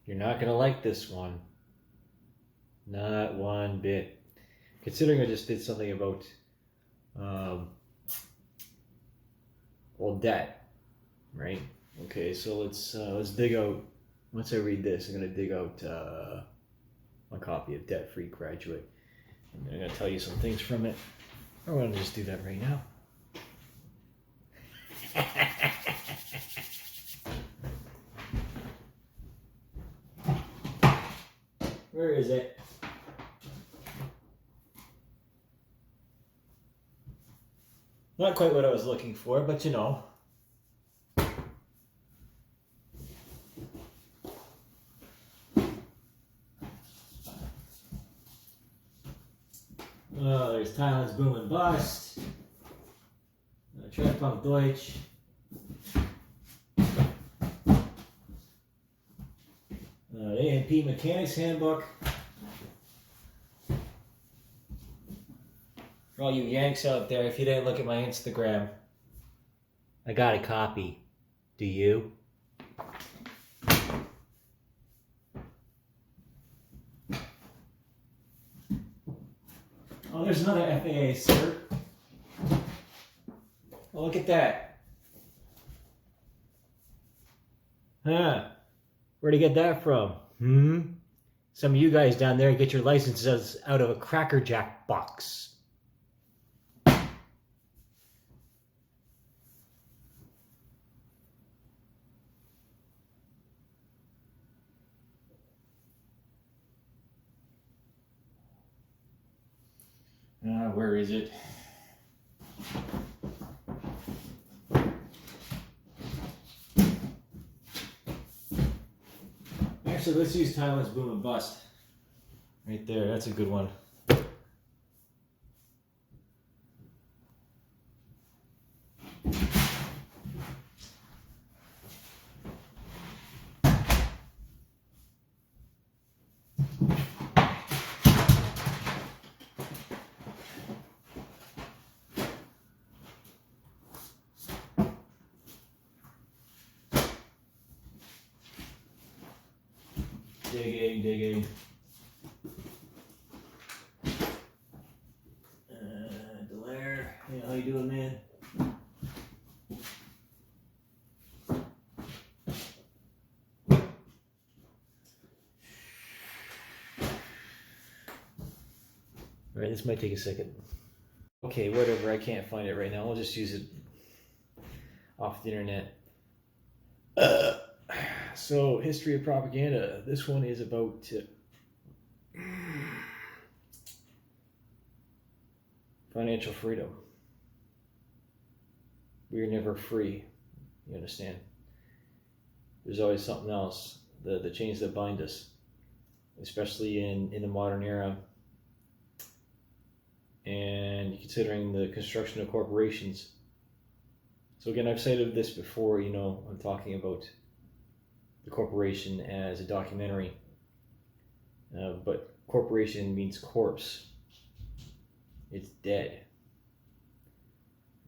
You're not going to like this one. Not one bit. Considering I just did something about well, debt, right? Okay, so let's dig out. Once I read this, I'm going to dig out my copy of Debt Free Graduate. I'm going to tell you some things from it. I'm going to just do that right now. Where is it? Not quite what I was looking for, but you know. Oh, there's Thailand's Boom and Bust. Treffpunkt Deutsch. A&P Mechanics Handbook. For all you Yanks out there, if you didn't look at my Instagram, I got a copy. Do you? Oh, there's another FAA cert. Oh, look at that. Huh. Where'd you get that from? Some of you guys down there get your licenses out of a Cracker Jack box. Where is it? Actually, let's use Thailand's Boom and Bust. Right there, that's a good one. Digging. Delaire, hey, how you doing, man? Alright, this might take a second. Okay, whatever, I can't find it right now. I'll just use it off the internet. So, history of propaganda. This one is about financial freedom. We are never free. You understand? There's always something else. The chains that bind us, especially in the modern era. And considering the construction of corporations. So again, I've cited this before. You know, I'm talking about the corporation as a documentary, but corporation means corpse. It's dead,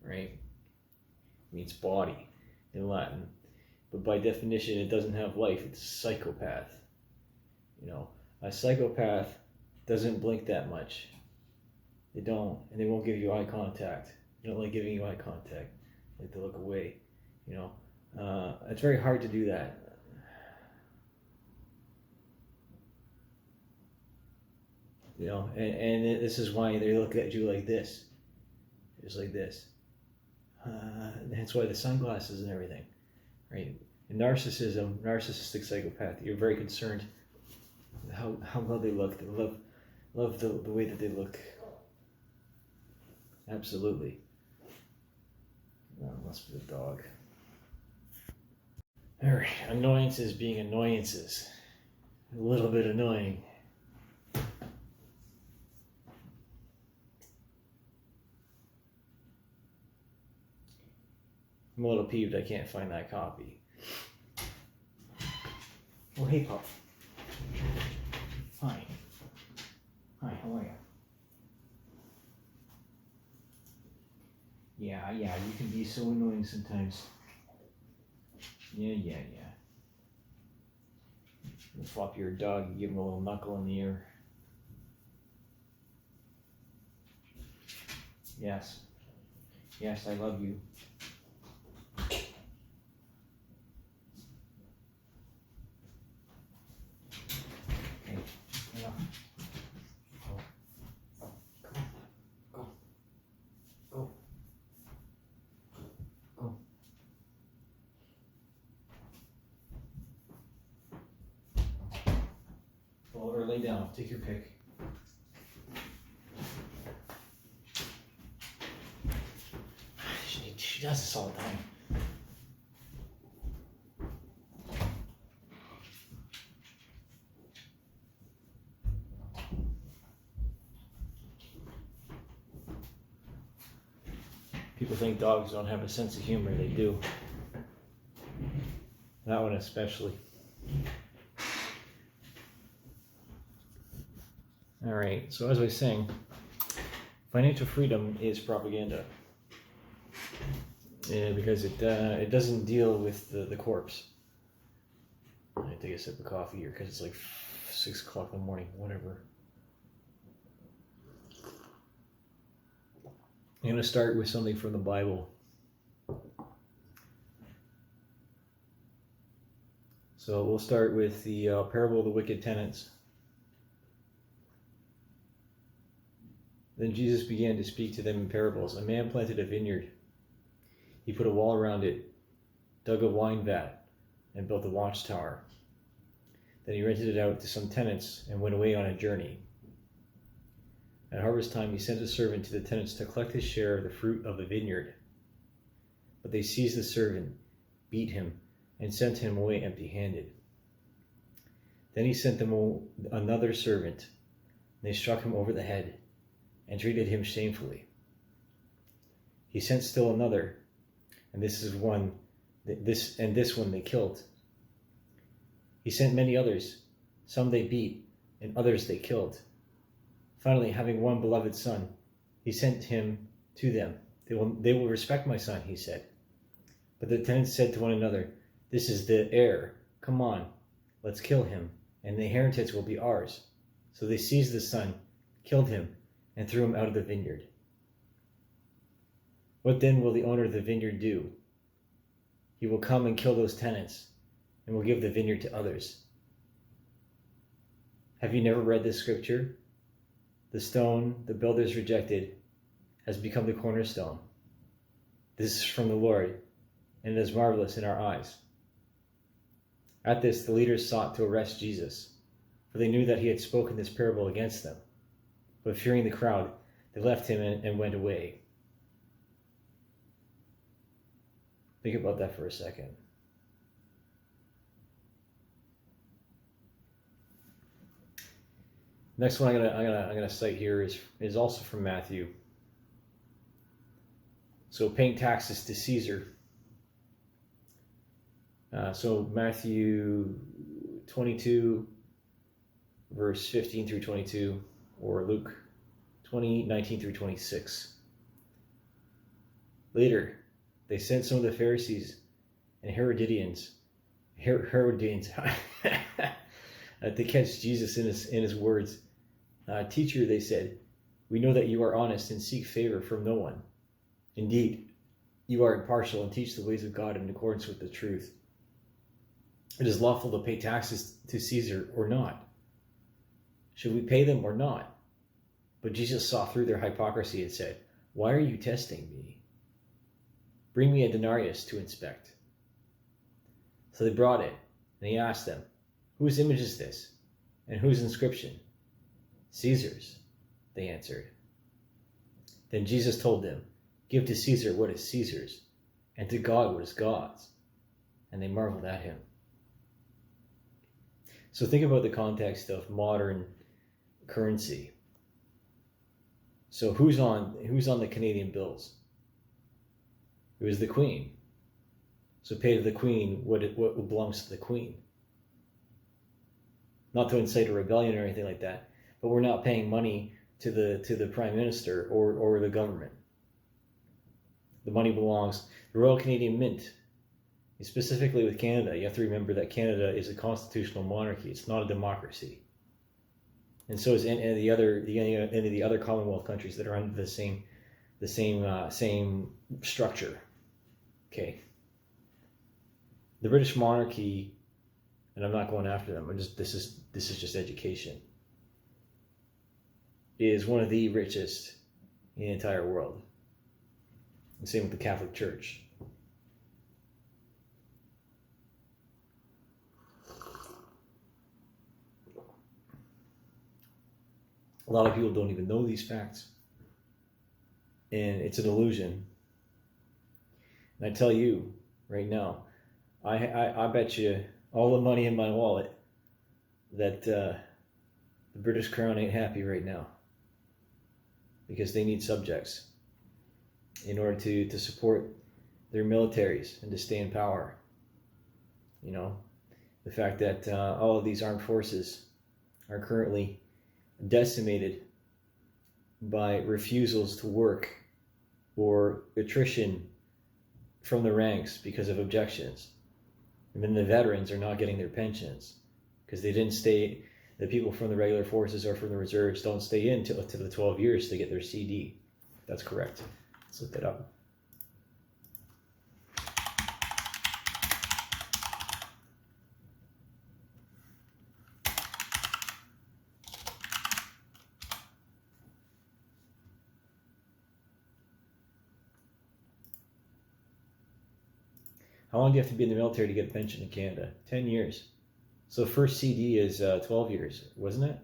right? It means body in Latin, but by definition it doesn't have life. It's a psychopath. You know, a psychopath doesn't blink that much. They don't, and they won't give you eye contact. They don't like giving you eye contact. They like to look away. You know, it's very hard to do that. You know, and this is why they look at you like this. Just like this. That's why the sunglasses and everything, right? And narcissism, narcissistic psychopath, you're very concerned how well they look. They love the way that they look. Absolutely. Oh, must be the dog. Alright, annoyances being annoyances. A little bit annoying. I'm a little peeved I can't find that copy. Oh, hey, Pop. Hi. Hi, how are you? Yeah, you can be so annoying sometimes. Yeah. You flop your dog, you give him a little knuckle in the ear. Yes. Yes, I love you. Hey, enough. Go. Go. Go. Go. Roll or lay down. Take your pick. She does this all the time. People think dogs don't have a sense of humor. They do. That one especially. All right, so as I was saying, financial freedom is propaganda. Because it doesn't deal with the corpse. I take a sip of coffee here because it's like 6 o'clock in the morning, whatever. I'm going to start with something from the Bible. So we'll start with the parable of the wicked tenants. Then Jesus began to speak to them in parables. A man planted a vineyard. He put a wall around it, dug a wine vat, and built a watchtower. Then he rented it out to some tenants and went away on a journey. At harvest time, he sent a servant to the tenants to collect his share of the fruit of the vineyard. But they seized the servant, beat him, and sent him away empty-handed. Then he sent them another servant, and they struck him over the head and treated him shamefully. He sent still another, and this one they killed. He sent many others, some they beat, and others they killed. Finally, having one beloved son, he sent him to them. They will respect my son, he said. But the tenants said to one another, "This is the heir. Come on, let's kill him, and the inheritance will be ours." So they seized the son, killed him, and threw him out of the vineyard. What then will the owner of the vineyard do? He will come and kill those tenants, and will give the vineyard to others. Have you never read this scripture? The stone the builders rejected has become the cornerstone. This is from the Lord, and it is marvelous in our eyes. At this, the leaders sought to arrest Jesus, for they knew that he had spoken this parable against them. But fearing the crowd, they left him and went away. Think about that for a second. Next one I'm gonna cite here is also from Matthew. So paying taxes to Caesar. So Matthew 22, verse 15 through 22, or Luke 20, 19 through 26. Later, they sent some of the Pharisees and Herodians to catch Jesus in his words. "Teacher," they said, "we know that you are honest and seek favor from no one. Indeed, you are impartial and teach the ways of God in accordance with the truth. It is lawful to pay taxes to Caesar or not. Should we pay them or not?" But Jesus saw through their hypocrisy and said, "Why are you testing me? Bring me a denarius to inspect." So they brought it, and he asked them, "Whose image is this, and whose inscription?" "Caesar's," they answered. Then Jesus told them, "Give to Caesar what is Caesar's, and to God what is God's." And they marveled at him. So think about the context of modern currency. So who's on the Canadian bills? It was the Queen. So pay to the Queen what belongs to the Queen. Not to incite a rebellion or anything like that, but we're not paying money to the Prime Minister or the government. The money belongs. The Royal Canadian Mint Specifically with Canada, you have to remember that Canada is a constitutional monarchy. It's not a democracy. And so is any of the other Commonwealth countries that are under the same structure. Okay. The British monarchy, and I'm not going after them. This is just education. Is one of the richest in the entire world. The same with the Catholic Church. A lot of people don't even know these facts. And it's an illusion. And I tell you right now, I bet you all the money in my wallet that the British Crown ain't happy right now. Because they need subjects in order to support their militaries and to stay in power. You know, the fact that all of these armed forces are currently decimated by refusals to work or attrition from the ranks because of objections. And then the veterans are not getting their pensions because they didn't stay. The people from the regular forces or from the reserves don't stay in to the 12 years to get their CD. That's correct. Let's look that up. How long do you have to be in the military to get a pension in Canada? 10 years. So first CD is 12 years, wasn't it?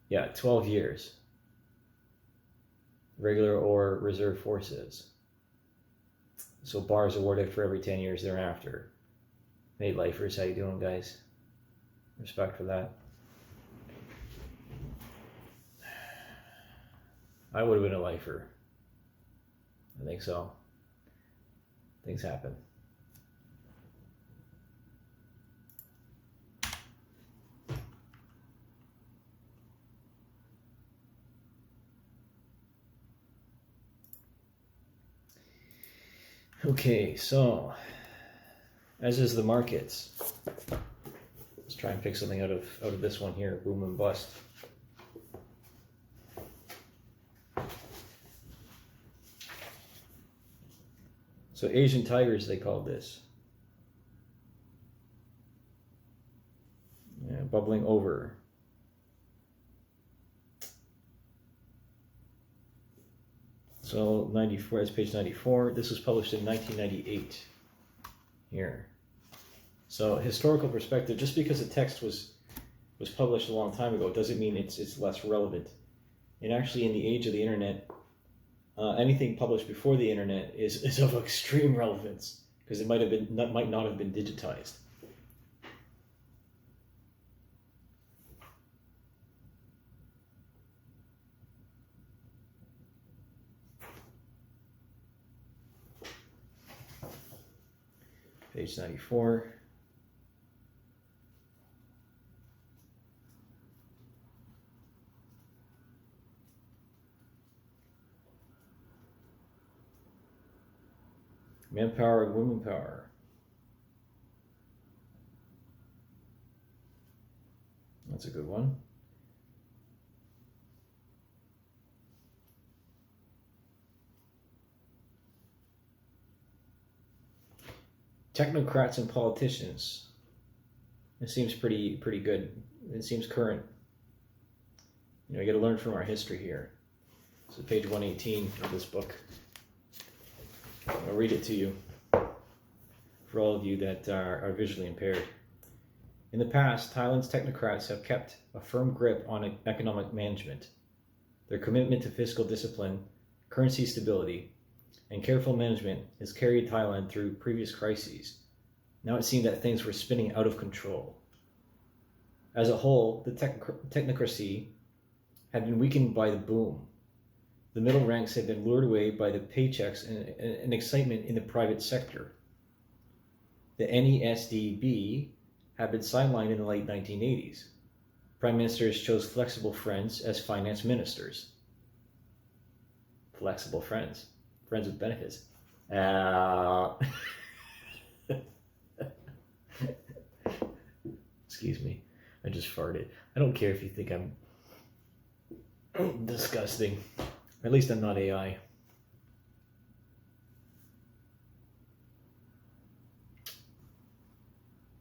Yeah, 12 years. Regular or reserve forces. So bars awarded for every 10 years thereafter. Made lifers, how you doing, guys? Respect for that. I would have been a lifer. I think so. Things happen. Okay, so as is the markets. Let's try and pick something out of this one here, boom and bust. So Asian tigers, they called this. Yeah, bubbling over. So 94, that's page 94. This was published in 1998 here. So historical perspective, just because a text was published a long time ago doesn't mean it's less relevant. And actually in the age of the internet, anything published before the internet is of extreme relevance because it might not have been digitized. Page 94. Manpower and women power. That's a good one. Technocrats and politicians. It seems pretty good. It seems current. You know, you got to learn from our history here. So page 118 of this book. I'll read it to you for all of you that are visually impaired. In the past, Thailand's technocrats have kept a firm grip on economic management. Their commitment to fiscal discipline, currency stability, and careful management has carried Thailand through previous crises. Now it seemed that things were spinning out of control. As a whole, the technocracy had been weakened by the boom. The middle ranks had been lured away by the paychecks and excitement in the private sector. The NESDB had been sidelined in the late 1980s. Prime ministers chose flexible friends as finance ministers. Flexible friends. Friends with benefits. Excuse me. I just farted. I don't care if you think I'm disgusting. At least I'm not AI.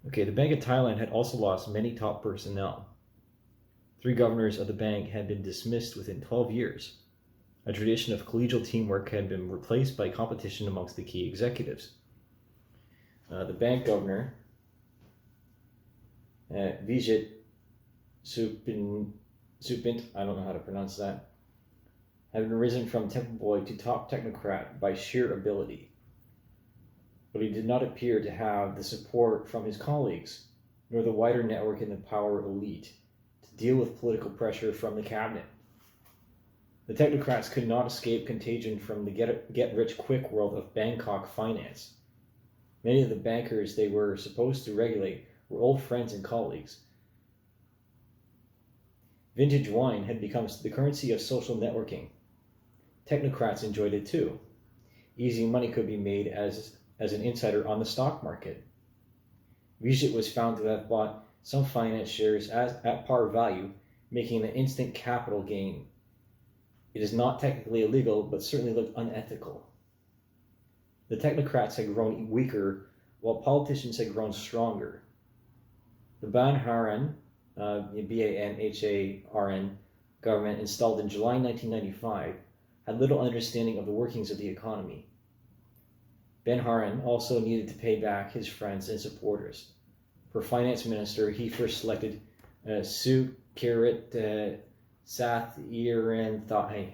Okay, the Bank of Thailand had also lost many top personnel. 3 governors of the bank had been dismissed within 12 years. A tradition of collegial teamwork had been replaced by competition amongst the key executives. The bank governor, Vijay Supint, I don't know how to pronounce that, had been risen from temple boy to top technocrat by sheer ability. But he did not appear to have the support from his colleagues, nor the wider network in the power elite, to deal with political pressure from the cabinet. The technocrats could not escape contagion from the get-rich-quick world of Bangkok finance. Many of the bankers they were supposed to regulate were old friends and colleagues. Vintage wine had become the currency of social networking. Technocrats enjoyed it too. Easy money could be made as an insider on the stock market. Vijay was found to have bought some finance shares at par value, making an instant capital gain. It is not technically illegal, but certainly looked unethical. The technocrats had grown weaker, while politicians had grown stronger. The Banharan, B-A-N-H-A-R-N, government installed in July 1995 had little understanding of the workings of the economy. Banharan also needed to pay back his friends and supporters. For finance minister, he first selected Sucharit Sathirathai,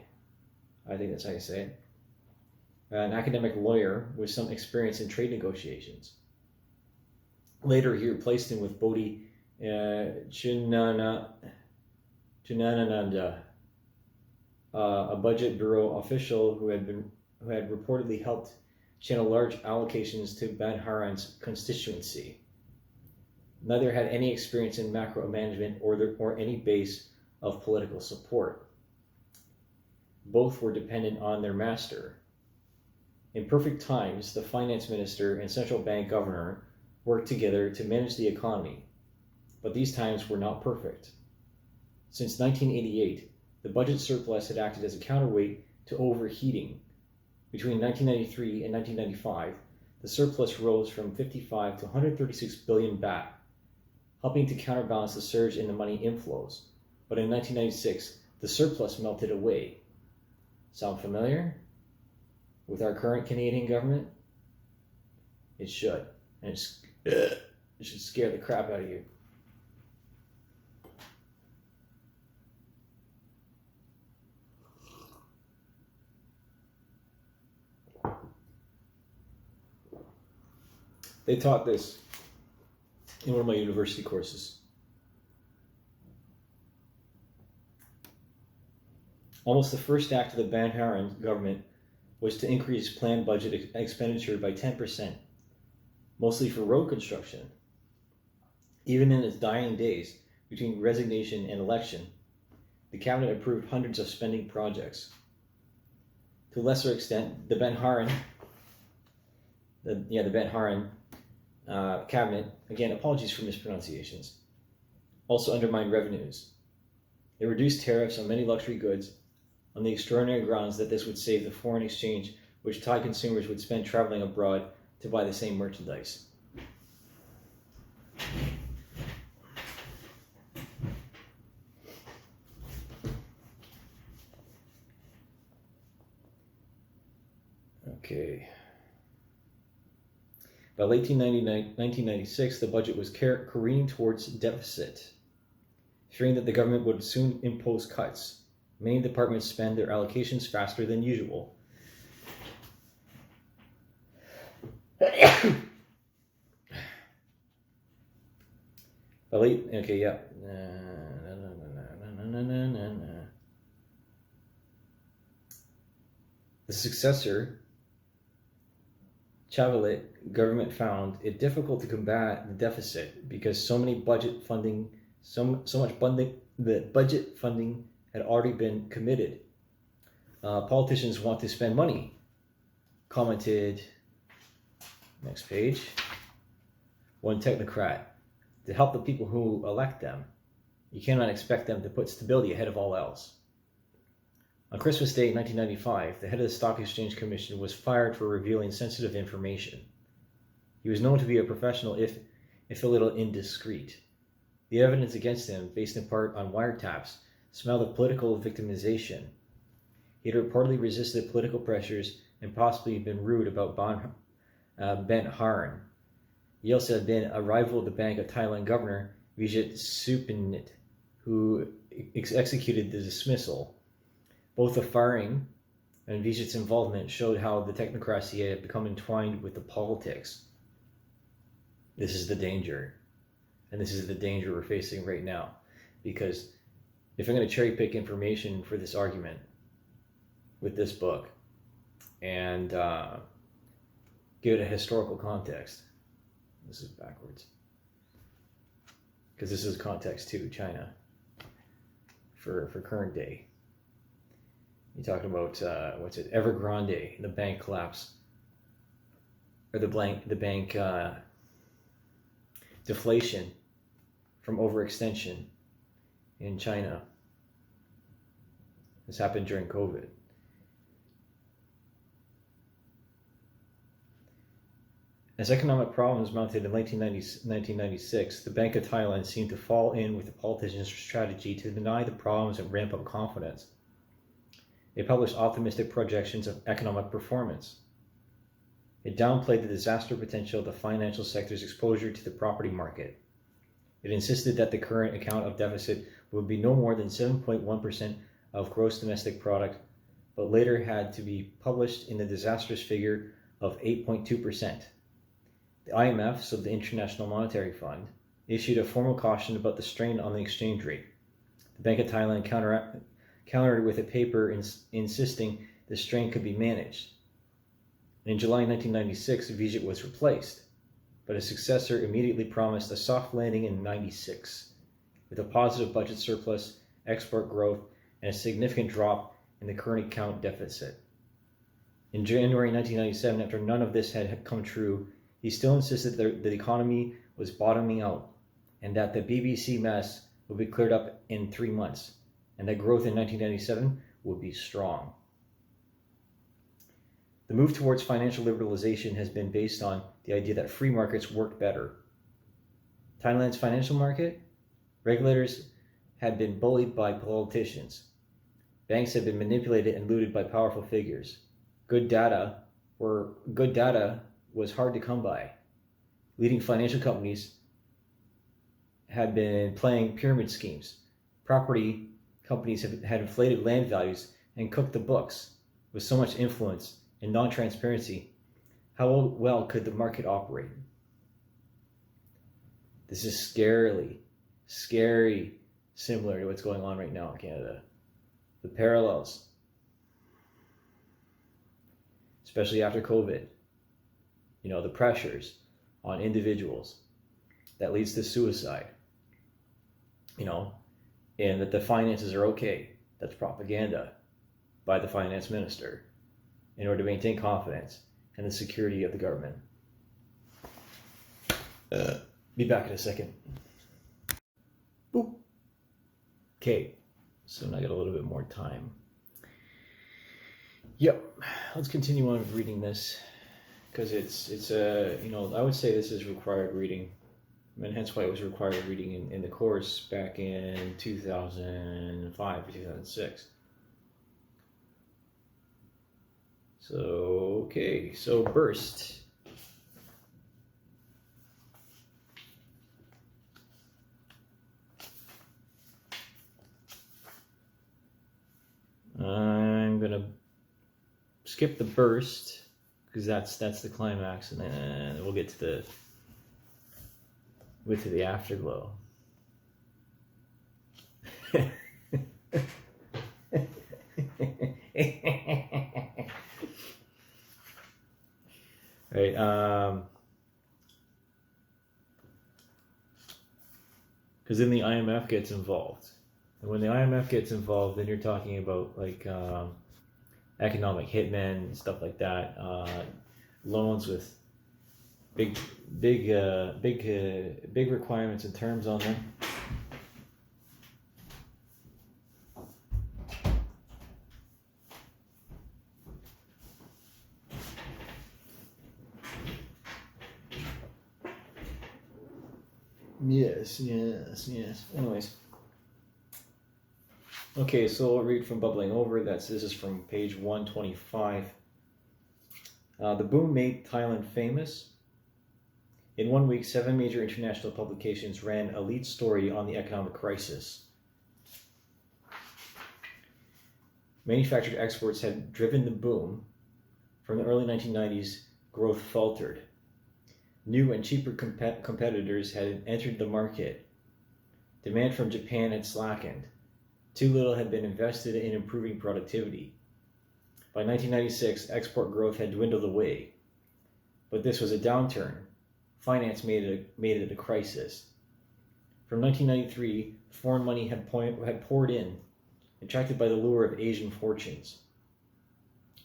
I think that's how you say it, an academic lawyer with some experience in trade negotiations. Later, he replaced him with Bodhi Chinananda, a budget bureau official who had reportedly helped channel large allocations to Banharan's constituency. Neither had any experience in macro management or any base of political support. Both were dependent on their master. In perfect times, the finance minister and central bank governor worked together to manage the economy, but these times were not perfect. Since 1988, the budget surplus had acted as a counterweight to overheating. Between 1993 and 1995, the surplus rose from 55 to 136 billion baht, helping to counterbalance the surge in the money inflows. But in 1996, the surplus melted away. Sound familiar? With our current Canadian government? It should. And it should scare the crap out of you. They taught this in one of my university courses. Almost the first act of the Banharan government was to increase planned budget expenditure by 10%, mostly for road construction. Even in its dying days, between resignation and election, the cabinet approved hundreds of spending projects. To a lesser extent, the Banharan cabinet, again, apologies for mispronunciations, also undermined revenues. They reduced tariffs on many luxury goods on the extraordinary grounds that this would save the foreign exchange which Thai consumers would spend traveling abroad to buy the same merchandise. Okay. By late 1996, the budget was careening towards deficit. Fearing that the government would soon impose cuts, many departments spend their allocations faster than usual. The successor, Chavalit government found it difficult to combat the deficit because so many budget funding So much funding, the budget funding had already been committed. Politicians want to spend money, commented, next page, one technocrat, to help the people who elect them. You cannot expect them to put stability ahead of all else. On Christmas Day 1995, the head of the Stock Exchange Commission was fired for revealing sensitive information. He was known to be a professional, if a little indiscreet. The evidence against him, based in part on wiretaps, smelled of political victimization. He had reportedly resisted political pressures and possibly been rude about Ben Harn. He also had been a rival of the Bank of Thailand governor, Vijay Supinit, who executed the dismissal. Both the firing and Vijay's involvement showed how the technocracy had become entwined with the politics. This is the danger. And this is the danger we're facing right now. Because if I'm going to cherry pick information for this argument with this book and give it a historical context, this is backwards. Because this is context to China for current day. You're talking about, Evergrande, the bank collapse, or the bank deflation from overextension in China. This happened during COVID. As economic problems mounted in 1996, the Bank of Thailand seemed to fall in with the politicians' strategy to deny the problems and ramp up confidence. They published optimistic projections of economic performance. It downplayed the disaster potential of the financial sector's exposure to the property market. It insisted that the current account of deficit would be no more than 7.1% of gross domestic product, but later had to be published in the disastrous figure of 8.2%. The IMF, so the International Monetary Fund, issued a formal caution about the strain on the exchange rate. The Bank of Thailand countered with a paper insisting the strain could be managed. In July 1996, Vijay was replaced, but his successor immediately promised a soft landing in 96, with a positive budget surplus, export growth, and a significant drop in the current account deficit. In January 1997, after none of this had come true, he still insisted that the economy was bottoming out and that the BBC mess would be cleared up in 3 months, and that growth in 1997 would be strong. The move towards financial liberalization has been based on the idea that free markets work better. Thailand's financial market, regulators had been bullied by politicians. Banks had been manipulated and looted by powerful figures. Good data was hard to come by. Leading financial companies had been playing pyramid schemes. Property companies had inflated land values and cooked the books. With so much influence and non-transparency, how well could the market operate? This is scary similar to what's going on right now in Canada. The parallels, especially after COVID, the pressures on individuals that leads to suicide, and that the finances are okay. That's propaganda by the finance minister in order to maintain confidence and the security of the government. Be back in a second. Boop. Okay, so now I got a little bit more time. Yep, let's continue on with reading this, because it's I would say this is required reading, and hence why it was required reading in the course back in 2005 or 2006. So burst. I'm gonna skip the burst because that's the climax, and then we'll get to the afterglow. Right, because because then the IMF gets involved. And when the IMF gets involved, then you're talking about like economic hitmen, stuff like that, loans with big requirements and terms on them. Yes. Anyways. Okay, so I'll read from Bubbling Over. This is from page 125. The boom made Thailand famous. In 1 week, 7 major international publications ran a lead story on the economic crisis. Manufactured exports had driven the boom. From the early 1990s, growth faltered. New and cheaper competitors had entered the market. Demand from Japan had slackened. Too little had been invested in improving productivity. By 1996, export growth had dwindled away. But this was a downturn. Finance made it a crisis. From 1993, foreign money had poured in, attracted by the lure of Asian fortunes.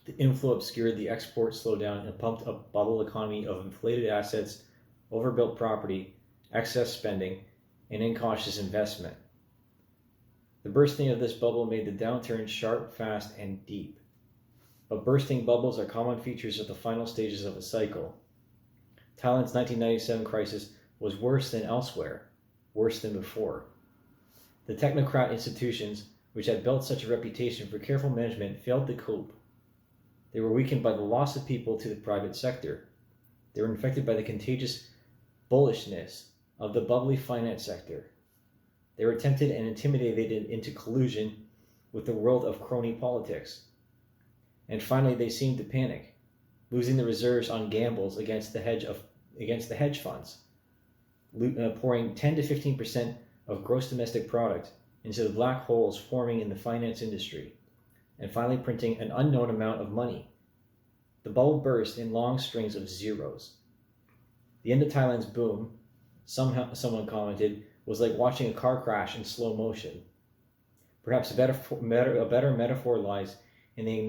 The inflow obscured the export slowdown and pumped up bubble economy of inflated assets, overbuilt property, excess spending, and incautious investment. The bursting of this bubble made the downturn sharp, fast, and deep. But bursting bubbles are common features of the final stages of a cycle. Thailand's 1997 crisis was worse than elsewhere, worse than before. The technocrat institutions, which had built such a reputation for careful management, failed to cope. They were weakened by the loss of people to the private sector. They were infected by the contagious bullishness of the bubbly finance sector. They were tempted and intimidated into collusion with the world of crony politics. And finally, they seemed to panic, losing the reserves on gambles against the hedge funds, pouring 10 to 15% of gross domestic product into the black holes forming in the finance industry, and finally printing an unknown amount of money. The bubble burst in long strings of zeros. The end of Thailand's boom, someone commented, was like watching a car crash in slow motion. Perhaps a better metaphor lies in the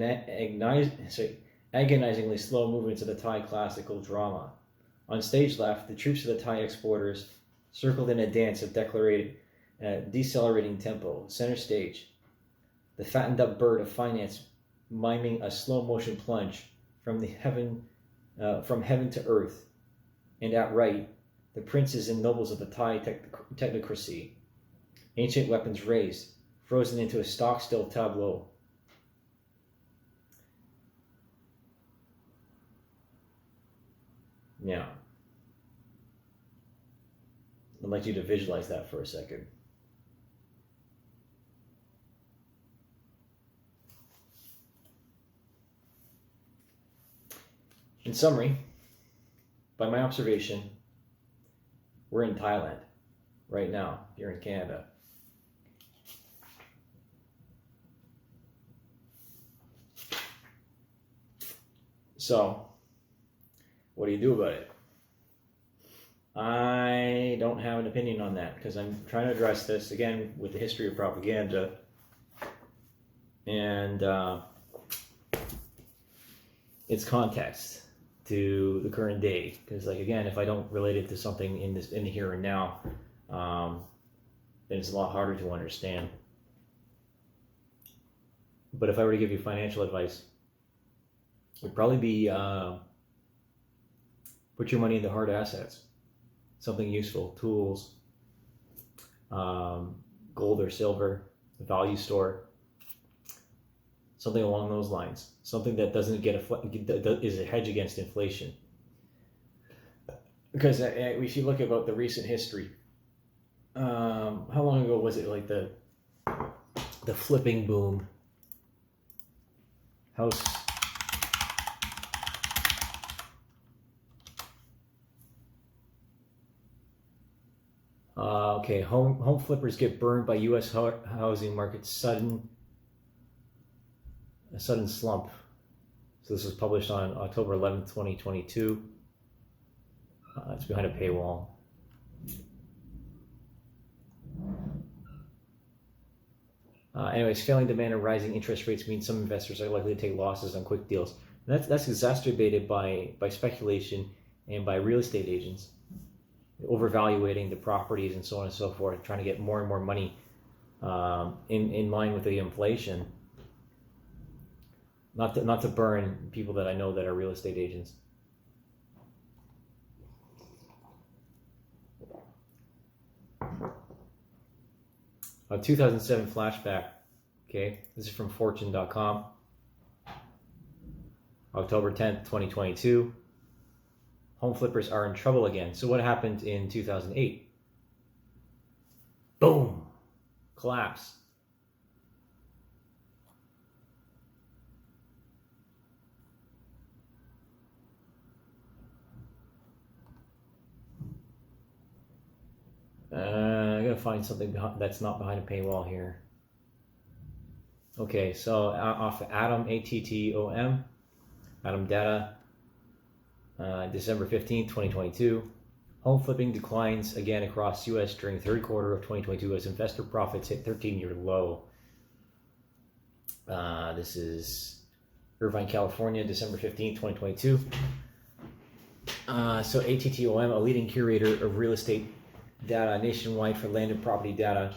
agonizingly slow movements of the Thai classical drama. On stage left, the troops of the Thai exporters circled in a dance of decelerating tempo. Center stage, the fattened up bird of finance miming a slow motion plunge from heaven to earth, and at right, the princes and nobles of the Thai technocracy, ancient weapons raised, frozen into a stock-still tableau. Yeah. I'd like you to visualize that for a second. In summary, by my observation, we're in Thailand right now, here in Canada. So, what do you do about it? I don't have an opinion on that because I'm trying to address this again with the history of propaganda and its context to the current day. Because, like, again, if I don't relate it to something in the here and now, then it's a lot harder to understand. But if I were to give you financial advice, it would probably be put your money into hard assets, something useful, tools, gold or silver, a value store, something along those lines, something that doesn't is a hedge against inflation. Because if you look about the recent history, how long ago was it? Like the flipping boom, house. Okay, home flippers get burned by U.S. housing market's sudden slump. So this was published on October 11th, 2022. It's behind a paywall. Anyways, failing demand and rising interest rates mean some investors are likely to take losses on quick deals. And that's exacerbated by speculation and by real estate agents overvaluating the properties and so on and so forth, trying to get more and more money in line with the inflation. Not to burn people that I know that are real estate agents. A 2007 flashback. Okay, this is from Fortune.com. October 10th, 2022. Home flippers are in trouble again. So what happened in 2008? Boom! Collapse. I gotta find something that's not behind a paywall here. Okay, so off Atom, ATTOM, Atom Data, December 15th, 2022. Home flipping declines again across U.S. during the third quarter of 2022 as investor profits hit 13-year low. This is Irvine, California, December 15th, 2022. So ATTOM, a leading curator of real estate data nationwide for land and property data,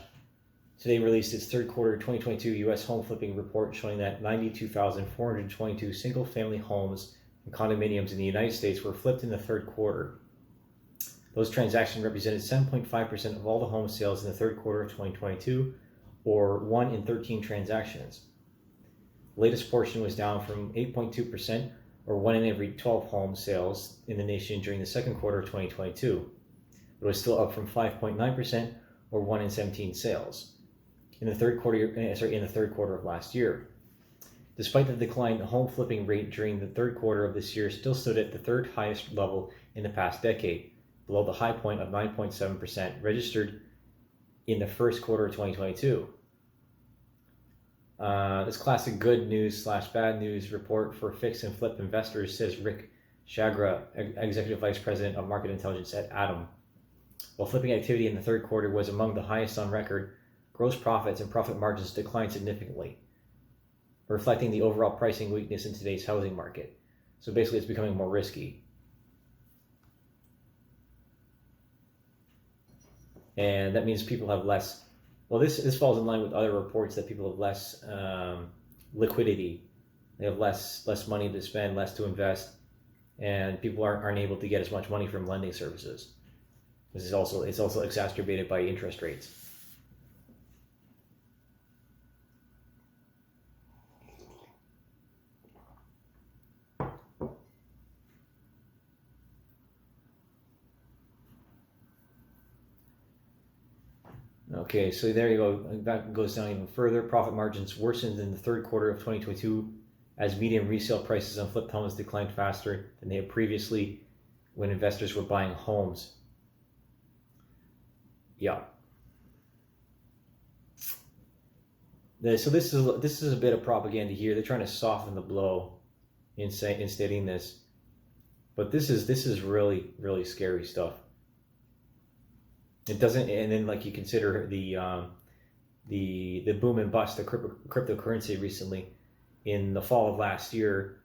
today released its third quarter 2022 U.S. home flipping report showing that 92,422 single-family homes and condominiums in the United States were flipped in the third quarter. Those transactions represented 7.5% of all the home sales in the third quarter of 2022, or 1 in 13 transactions. The latest portion was down from 8.2%, or 1 in every 12 home sales in the nation during the second quarter of 2022. It was still up from 5.9%, or 1 in 17 sales in the third quarter of last year. Despite the decline, the home flipping rate during the third quarter of this year still stood at the third highest level in the past decade, below the high point of 9.7% registered in the first quarter of 2022. This classic good news / bad news report for fix and flip investors, says Rick Chagra, Executive Vice President of Market Intelligence at Atom. While flipping activity in the third quarter was among the highest on record, gross profits and profit margins declined significantly, reflecting the overall pricing weakness in today's housing market. So basically it's becoming more risky. And that means people have less, well, this falls in line with other reports that people have less liquidity. They have less money to spend, less to invest, and people aren't able to get as much money from lending services. It's also exacerbated by interest rates. Okay, so there you go. That goes down even further. Profit margins worsened in the third quarter of 2022 as median resale prices on flipped homes declined faster than they had previously when investors were buying homes. Yeah. So this is a bit of propaganda here. They're trying to soften the blow in stating this, but this is really, really scary stuff. It doesn't, and then like you consider the boom and bust of cryptocurrency recently. In the fall of last year,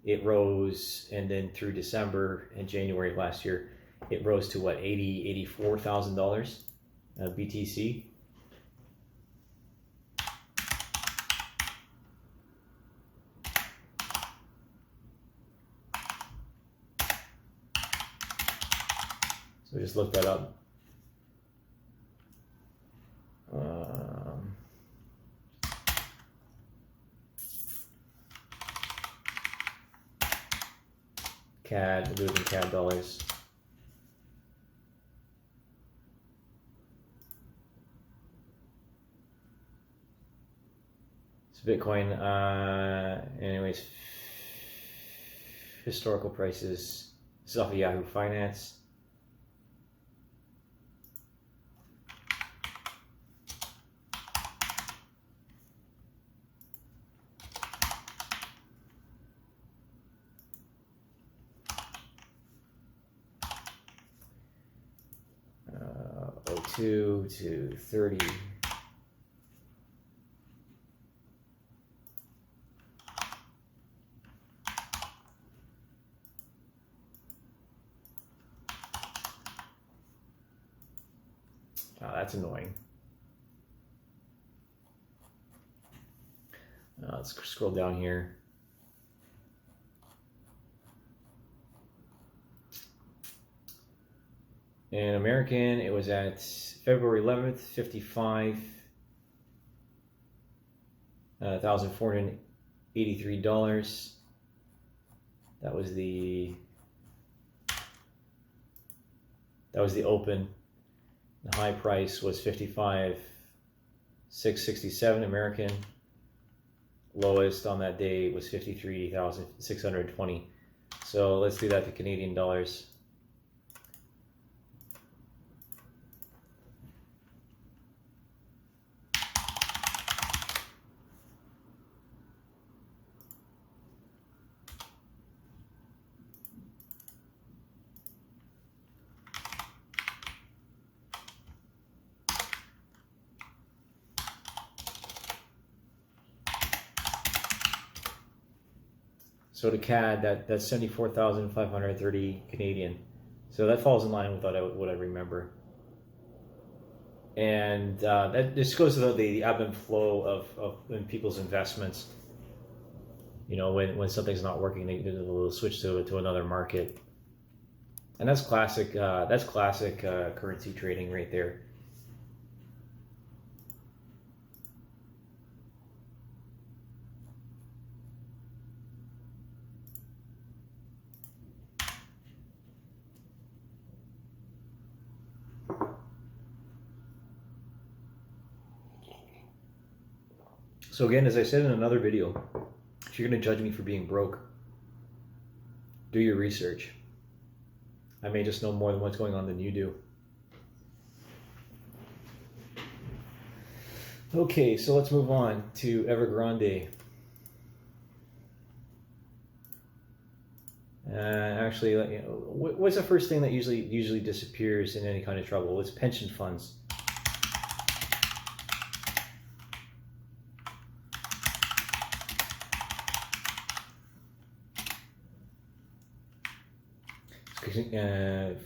it rose, and then through December and January of last year, it rose to what, $84,000 BTC. So just look that up. CAD, losing CAD dollars. So Bitcoin, anyways, historical prices. This is off of Yahoo Finance. To 30. That's annoying. Let's scroll down here. In American, it was at February 11th, $55,483. That was the open. The high price was $55,667 American. Lowest on that day was $53,620. So let's do that to Canadian dollars. So to CAD, that's 74,530 Canadian. So that falls in line with what I remember. And that just goes to the ebb and flow of people's investments. You know, when something's not working, they will switch to another market. And that's classic. Currency trading right there. So again, as I said in another video, if you're going to judge me for being broke, do your research. I may just know more than what's going on than you do. Okay, so let's move on to Evergrande. Actually, what's the first thing that usually disappears in any kind of trouble? It's pension funds.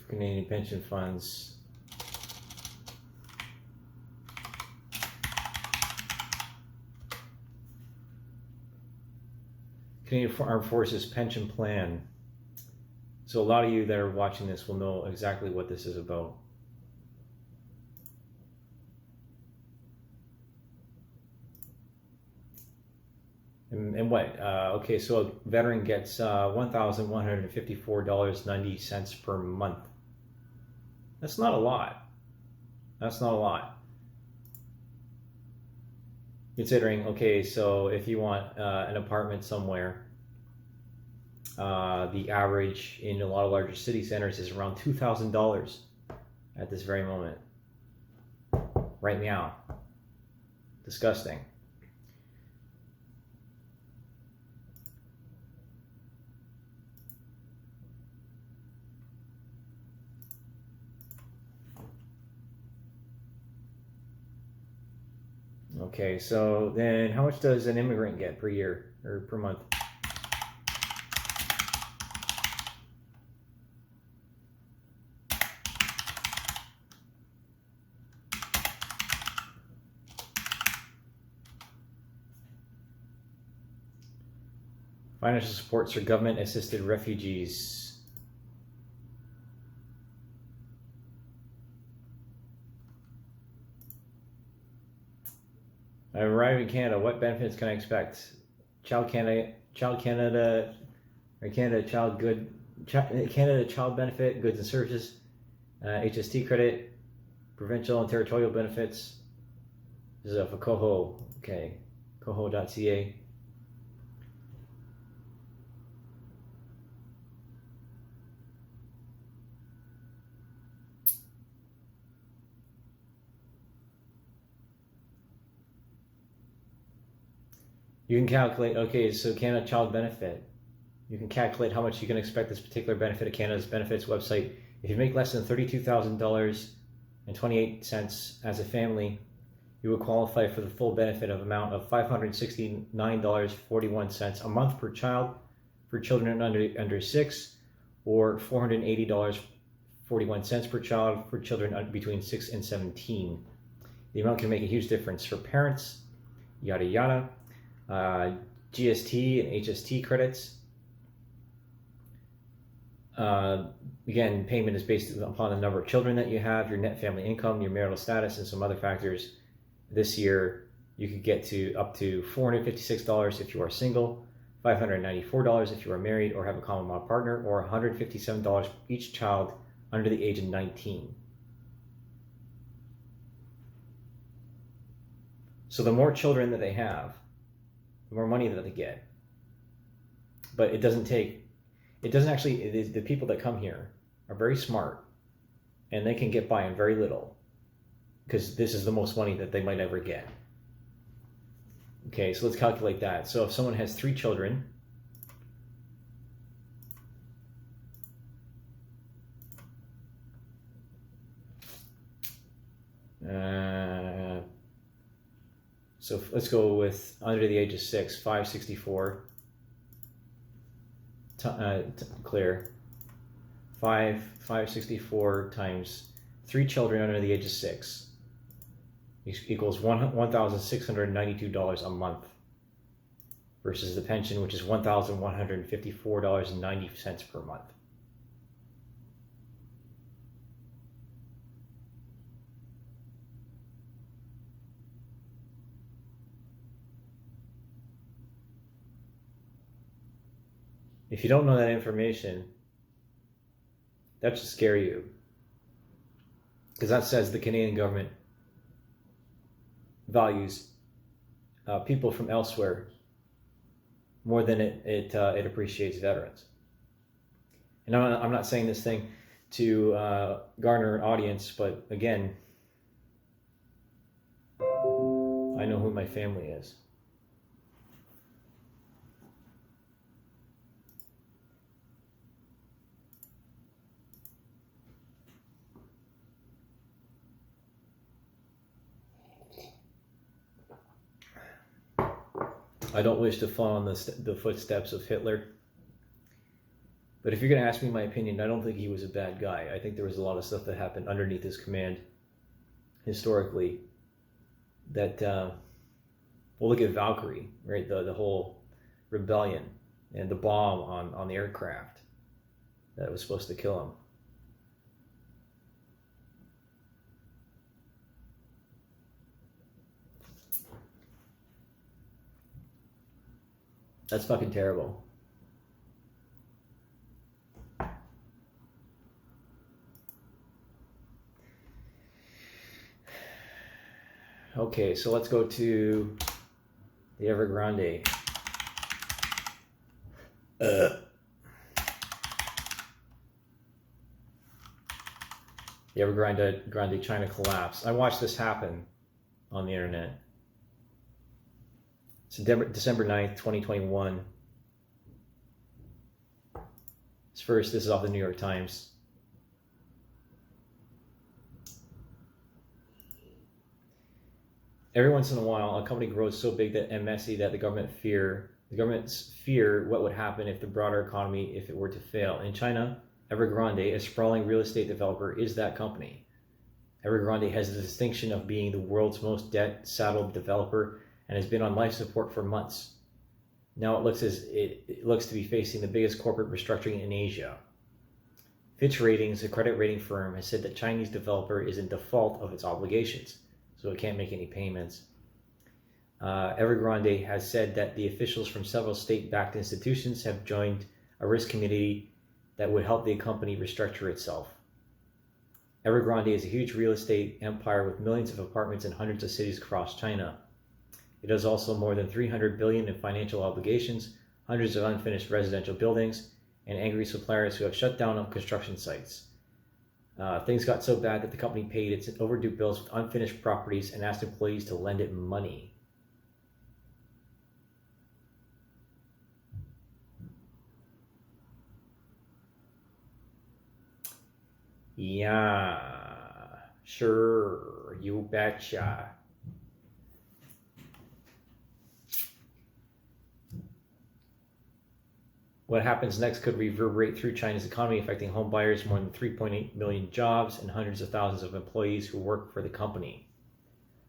Canadian pension funds. Canadian Armed Forces pension plan. So a lot of you that are watching this will know exactly what this is about. And what? Okay, so a veteran gets $1,154.90 per month. That's not a lot. That's not a lot. Considering, okay, so if you want an apartment somewhere, the average in a lot of larger city centers is around $2,000 at this very moment. Right now. Disgusting. Okay, so then how much does an immigrant get per year or per month? Financial supports for government-assisted refugees. I arrive in Canada. What benefits can I expect? Canada Child Benefit, goods and services, HST credit, provincial and territorial benefits. This is for Coho. Okay, coho.ca. You can calculate, okay, so Canada Child Benefit. You can calculate how much you can expect this particular benefit at Canada's benefits website. If you make less than $32,000.28 as a family, you will qualify for the full benefit of amount of $569.41 a month per child for children under 6, or $480 41 cents per child for children between 6 and 17. The amount can make a huge difference for parents, yada yada. GST and HST credits. Again, payment is based upon the number of children that you have, your net family income, your marital status, and some other factors. This year, you could get to up to $456 if you are single, $594 if you are married or have a common law partner, or $157 each child under the age of 19. So the more children that they have, the more money that they get. But it doesn't actually, the people that come here are very smart and they can get by on very little because this is the most money that they might ever get. Okay, so let's calculate that. So if someone has 3 children, so let's go with under the age of 6, 564. Clear. 564 times 3 children under the age of 6 equals $1,692 a month versus the pension, which is $1,154.90 per month. If you don't know that information, that should scare you, because that says the Canadian government values people from elsewhere more than it appreciates veterans. And I'm not saying this thing to garner an audience, but again, I know who my family is. I don't wish to follow in the footsteps of Hitler. But if you're going to ask me my opinion, I don't think he was a bad guy. I think there was a lot of stuff that happened underneath his command historically that, well, look at Valkyrie, right? The whole rebellion and the bomb on the aircraft that was supposed to kill him. That's fucking terrible. Okay, so let's go to the Evergrande. The Evergrande China collapse. I watched this happen on the internet. December 9th, 2021. This is off the New York Times. Every once in a while, a company grows so big and messy that the governments fear what would happen if the broader economy, if it were to fail. In China, Evergrande, a sprawling real estate developer, is that company. Evergrande has the distinction of being the world's most debt-saddled developer and has been on life support for months. Now it looks to be facing the biggest corporate restructuring in Asia. Fitch Ratings, a credit rating firm, has said that Chinese developer is in default of its obligations, so it can't make any payments. Evergrande has said that the officials from several state-backed institutions have joined a risk committee that would help the company restructure itself. Evergrande is a huge real estate empire with millions of apartments in hundreds of cities across China. It has also more than $300 billion in financial obligations, hundreds of unfinished residential buildings, and angry suppliers who have shut down on construction sites. Things got so bad that the company paid its overdue bills with unfinished properties and asked employees to lend it money. Yeah, sure, you betcha. What happens next could reverberate through China's economy, affecting home buyers, more than 3.8 million jobs, and hundreds of thousands of employees who work for the company.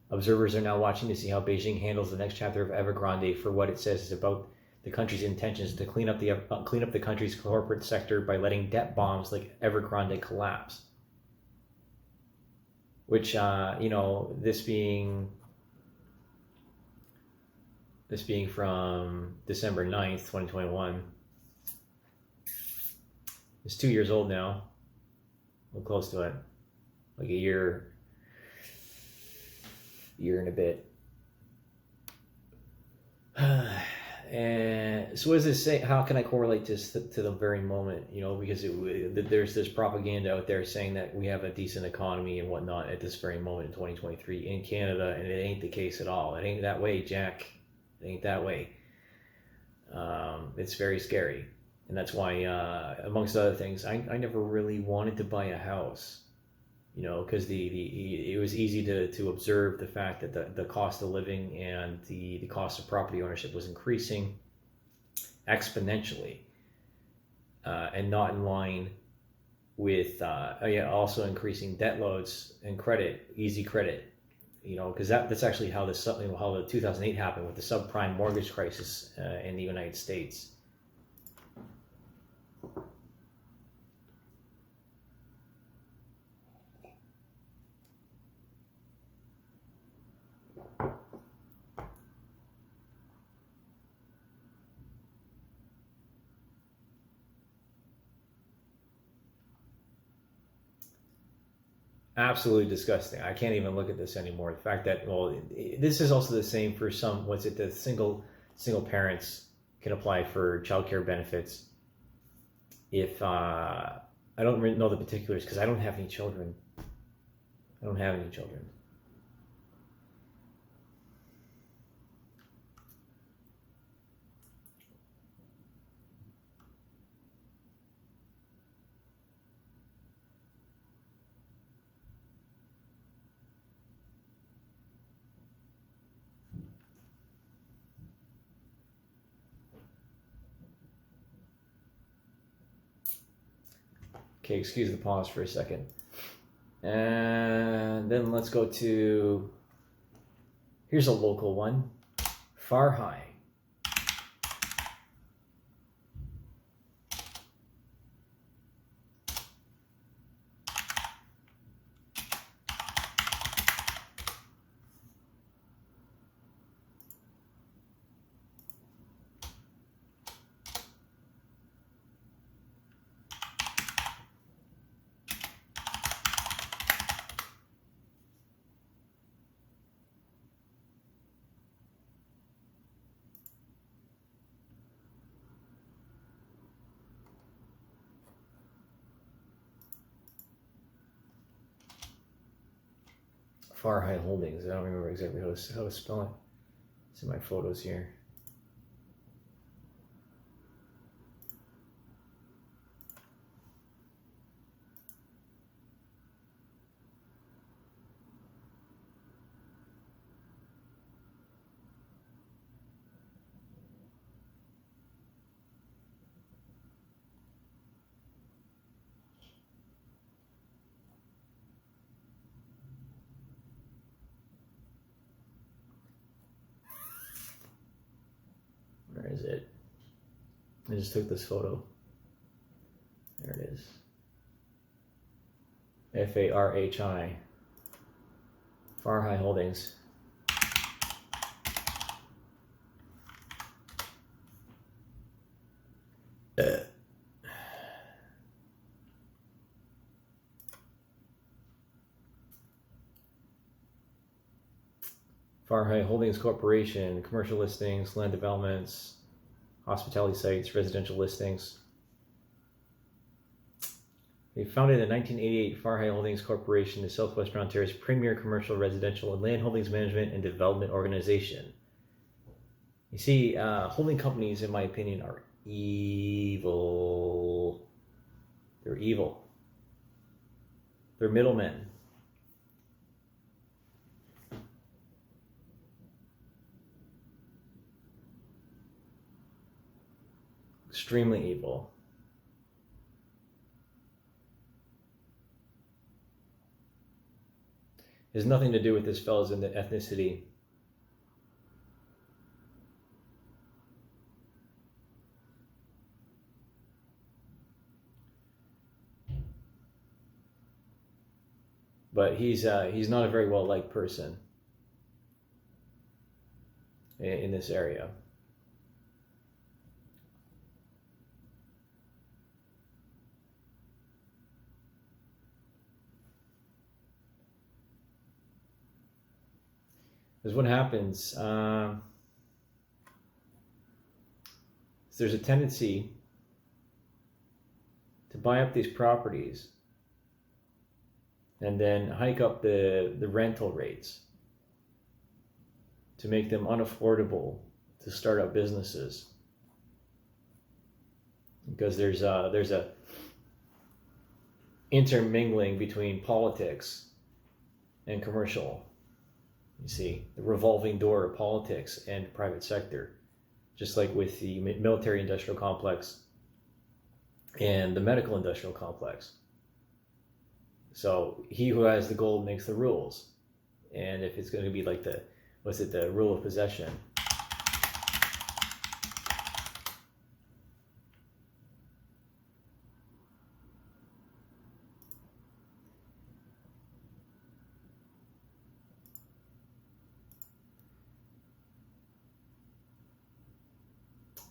Observers are now watching to see how Beijing handles the next chapter of Evergrande for what it says is about the country's intentions to clean up the country's corporate sector by letting debt bombs like Evergrande collapse. Which, this being from December 9th, 2021, it's 2 years old now. We're close to it, like a year and a bit. And so what does this say? How can I correlate this to the very moment? Because there's this propaganda out there saying that we have a decent economy and whatnot at this very moment in 2023 in Canada, and it ain't the case at all. It ain't that way, Jack. It ain't that way. It's very scary. And that's why, amongst other things, I never really wanted to buy a house. Because it was easy to observe the fact that the cost of living and the cost of property ownership was increasing exponentially, and not in line with also increasing debt loads and easy credit. Because that's actually how the 2008 happened with the subprime mortgage crisis in the United States. Absolutely disgusting. I can't even look at this anymore. The fact that, this is also the same for some, the single parents can apply for childcare benefits. If, I don't really know the particulars because I don't have any children. Okay, excuse the pause for a second. And then let's go to, here's a local one, Far High. Far High Holdings. I don't remember exactly how to spell it. It's in my photos here. Where is it? I just took this photo. There it is. FARHI. Far High Holdings. Far High Holdings Corporation, commercial listings, land developments, hospitality sites, residential listings. They founded in 1988, Far High Holdings Corporation is Southwestern Ontario's premier commercial, residential, and land holdings management and development organization. You see, holding companies, in my opinion, are evil. They're evil. They're middlemen. extremely evil. It has nothing to do with this fellow's ethnicity. But he's not a very well-liked person in this area. Because what happens, there's a tendency to buy up these properties and then hike up the rental rates to make them unaffordable to start up businesses. Because there's a intermingling between politics and commercial. You see, the revolving door of politics and private sector, just like with the military industrial complex and the medical industrial complex. So he who has the gold makes the rules. And if it's going to be like the rule of possession.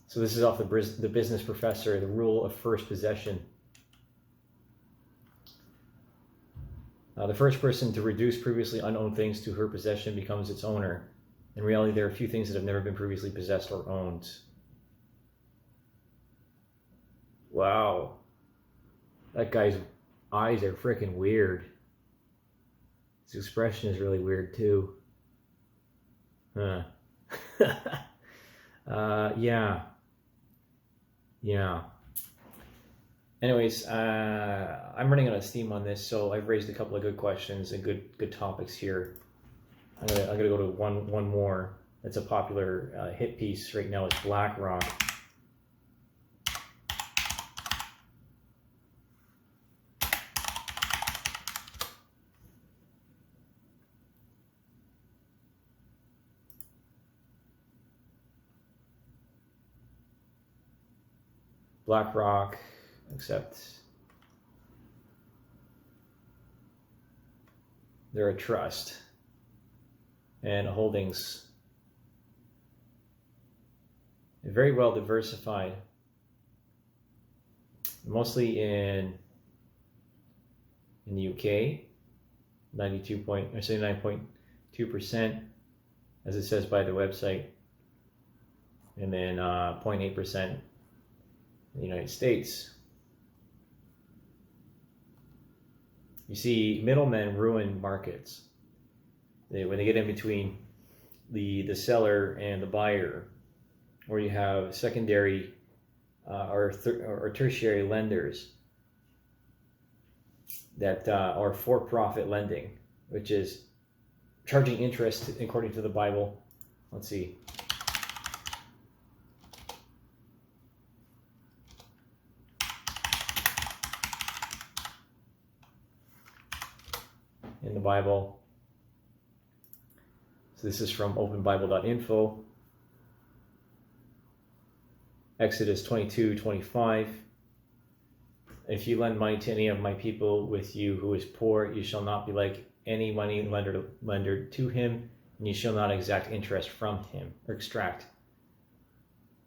So this is off the Business Professor, the rule of first possession. The first person to reduce previously unowned things to her possession becomes its owner. In reality, there are few things that have never been previously possessed or owned. Wow. That guy's eyes are freaking weird. His expression is really weird too. Huh. Yeah. Anyways, I'm running out of steam on this, so I've raised a couple of good questions and good topics here. I'm gonna go to one more. That's a popular hit piece right now. It's BlackRock. BlackRock, except they're a trust and holdings. They're very well diversified, mostly in the UK, 9.2%, as it says by the website, and then 0.8% in the United States. You see, middlemen ruin markets. When they get in between the seller and the buyer, or you have secondary or tertiary lenders that are for-profit lending, which is charging interest according to the Bible. Let's see. In the Bible. So this is from openbible.info. Exodus 22:25. If you lend money to any of my people with you who is poor, you shall not be like any money lender to him, and you shall not exact interest from him, or extract.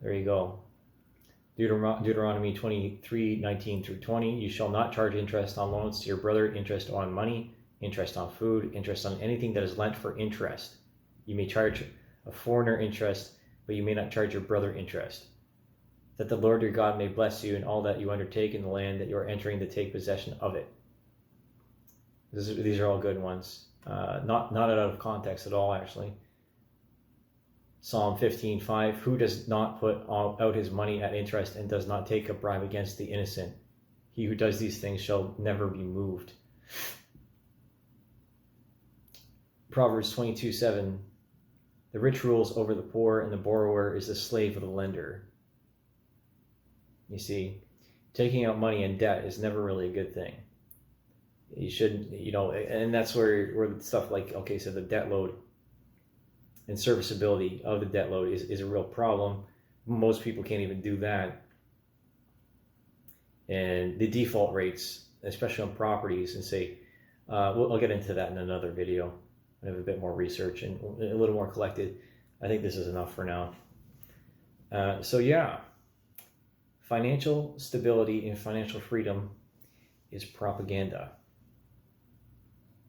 There you go. Deuteronomy 23:19-20. You shall not charge interest on loans to your brother, interest on money, interest on food, interest on anything that is lent for interest. You may charge a foreigner interest, but you may not charge your brother interest. That the Lord your God may bless you in all that you undertake in the land that you are entering to take possession of it. These are all good ones. Not out of context at all, actually. Psalm 15:5. Who does not put out his money at interest and does not take a bribe against the innocent? He who does these things shall never be moved. Proverbs 22:7. The rich rules over the poor, and the borrower is the slave of the lender. You see, taking out money in debt is never really a good thing. You shouldn't, you know, and that's where stuff like, okay, so the debt load and serviceability of the debt load is a real problem. Most people can't even do that. And the default rates, especially on properties, and say, I'll get into that in another video. I have a bit more research and a little more collected. I think this is enough for now. So yeah, financial stability and financial freedom is propaganda.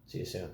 See you soon.